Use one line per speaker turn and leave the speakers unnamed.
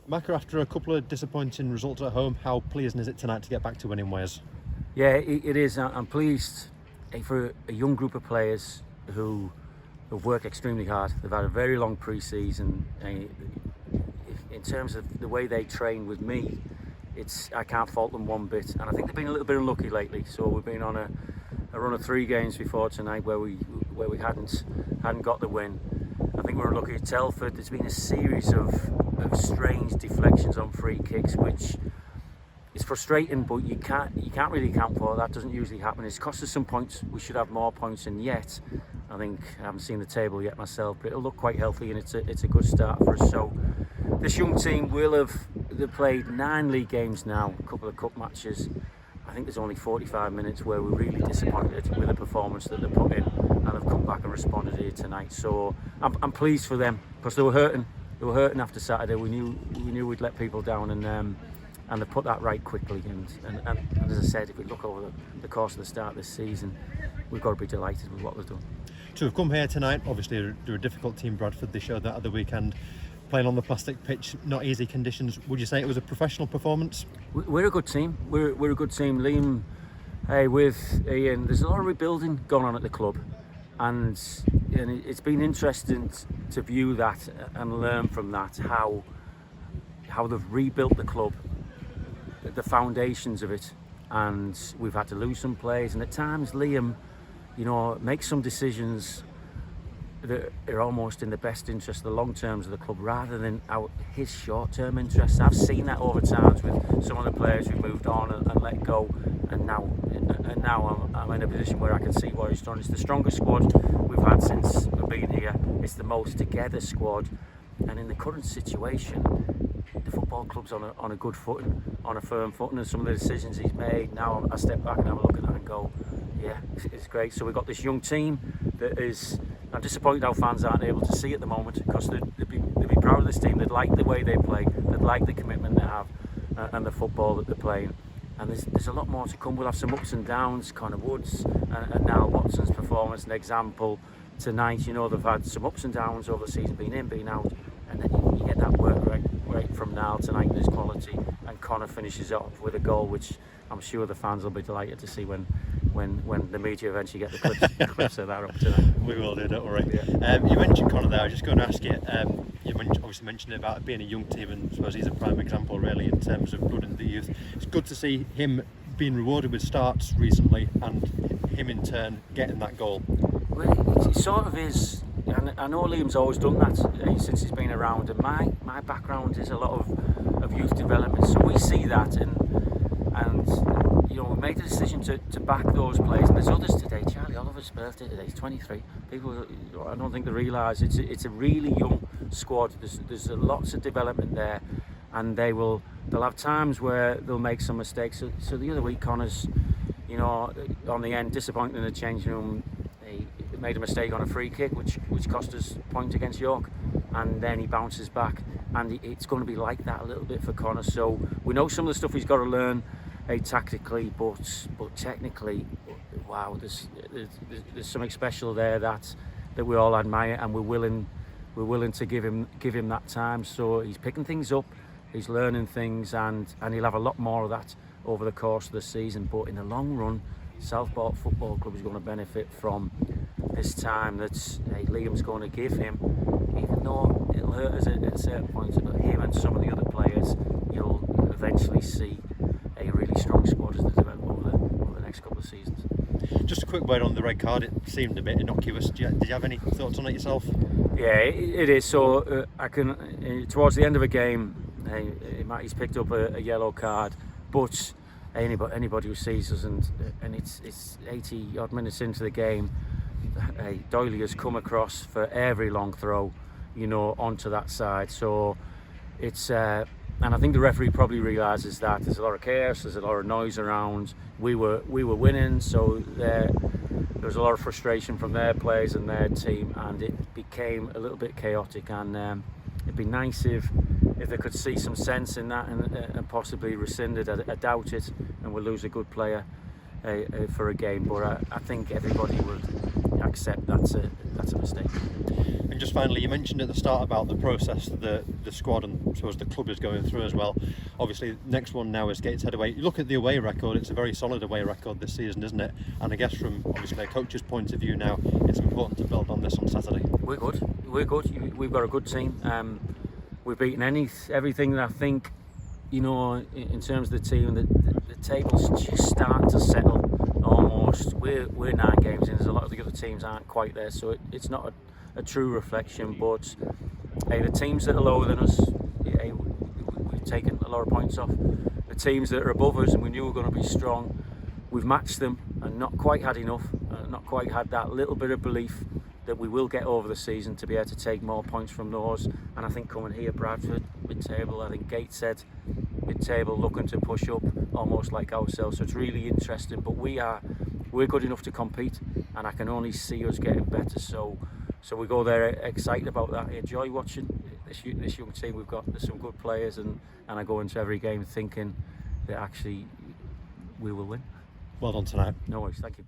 Maka, after a couple of disappointing results at home, how pleasing is it tonight to get back to winning ways?
Yeah, it is. I'm pleased for a young group of players who have worked extremely hard. They've had a very long pre-season. In terms of the way they train with me, I can't fault them one bit. And I think they've been a little bit unlucky lately. So we've been on a run of 3 games before tonight where we hadn't got the win. I think we're unlucky at Telford. There's been a series of strange deflections on free kicks, which is frustrating, but you can't really account for it. That doesn't usually happen. It's cost us some points. We should have more points, and yet I think I haven't seen the table yet myself, but it'll look quite healthy, and it's a good start for us. So this young team they've played 9 league games now, a couple of cup matches. I think there's only 45 minutes where we're really disappointed with the performance that they put in, and they've come back and responded here tonight. So I'm pleased for them, because they were hurting. They were hurting after Saturday. We knew we'd let people down, and they put that right quickly. And as I said, if we look over the course of the start of this season, we've got to be delighted with what we've done.
To have come here tonight, obviously they're a difficult team, Bradford. They showed that at the weekend, playing on the plastic pitch, not easy conditions. Would you say it was a professional performance?
We're a good team. We're a good team. Liam, with Ian, there's a lot of rebuilding going on at the club, and it's been interesting to view that and learn from that, how they've rebuilt the club, the foundations of it, and we've had to lose some players, and at times Liam, makes some decisions that are almost in the best interest of the long terms of the club rather than his short-term interests. I've seen that over times with some of the players who moved on and let go, and now I'm in a position where I can see what he's done. It's the strongest squad we've had since we've been here. It's the most together squad, and in the current situation, the football club's on a good footing, on a firm footing, and some of the decisions he's made. Now I step back and have a look at that and go, yeah, it's great. So we've got this young team that is. I'm disappointed how fans aren't able to see at the moment, because they'd be proud of this team. They'd like the way they play. They'd like the commitment they have and the football that they're playing. And there's a lot more to come. We'll have some ups and downs. Connor Woods and Niall Watson's performance, an example tonight. They've had some ups and downs over the season, being in, being out, and then you get that work rate from Niall tonight with his quality, and Connor finishes off with a goal, which I'm sure the fans will be delighted to see when the media eventually get the clips of that up tonight.
We will do, don't worry.
Yeah.
You mentioned Connor there. I was just going to ask you. You obviously mentioned about it being a young team, and I suppose he's a prime example, really, in terms of blood into the youth. It's good to see him being rewarded with starts recently, and him in turn getting that goal.
Well, it sort of is. And I know Liam's always done that since he's been around, and my background is a lot of youth development, so we see that, and we made the decision to back those players. And there's others today. Charlie Oliver's birthday today, he's 23. People, I don't think they realise it's a really young squad. There's lots of development there, and they'll have times where they'll make some mistakes. So the other week, Connor's, on the end, disappointing in the changing room. He made a mistake on a free kick, which cost us a point against York, and then he bounces back, and it's going to be like that a little bit for Connor. So we know some of the stuff he's got to learn, tactically, but technically, wow, there's something special there that we all admire, and we're willing to give him that time. So he's picking things up, he's learning things, and he'll have a lot more of that over the course of the season. But in the long run, Southport Football Club is going to benefit from this time that Liam's going to give him, even though it'll hurt us at certain points. But him and some of the other players, you'll eventually see a really strong squad as they develop over the next couple of seasons.
Just a quick word on the red card. It seemed a bit innocuous. Did you have any thoughts on it yourself?
Yeah, it is. So I can towards the end of a game, he's picked up a yellow card, but anybody who sees us, and it's 80 odd minutes into the game, Doyley has come across for every long throw, onto that side. So it's and I think the referee probably realises that there's a lot of chaos, there's a lot of noise around. We were winning, so there was a lot of frustration from their players and their team, and it became a little bit chaotic. And it'd be nice if they could see some sense in that and possibly rescind it. I doubt it, and we'll lose a good player for a game. But I think everybody would accept that's a mistake.
And just finally, you mentioned at the start about the process the squad and I suppose the club is going through as well. Obviously, next one now is Gateshead away. You look at the away record; it's a very solid away record this season, isn't it? And I guess from obviously a coach's point of view now, it's important to build on this on Saturday.
We're good. We've got a good team. We've beaten everything that I think, you know, in terms of the team. The table's just starting to settle almost. We're 9 games in. There's a lot of the other teams aren't quite there, so it's not a true reflection. But hey, the teams that are lower than us, hey, we've taken a lot of points off. The teams that are above us, and we knew were going to be strong, we've matched them and not quite had enough. Not quite had that little bit of belief that we will get over the season to be able to take more points from those. And I think coming here, Bradford, mid-table, I think Gateshead, mid-table, looking to push up almost like ourselves. So it's really interesting, but we're good enough to compete, and I can only see us getting better. So we go there excited about that. I enjoy watching this young team we've got. There's some good players, and I go into every game thinking that actually we will win.
Well done tonight.
No worries, thank you.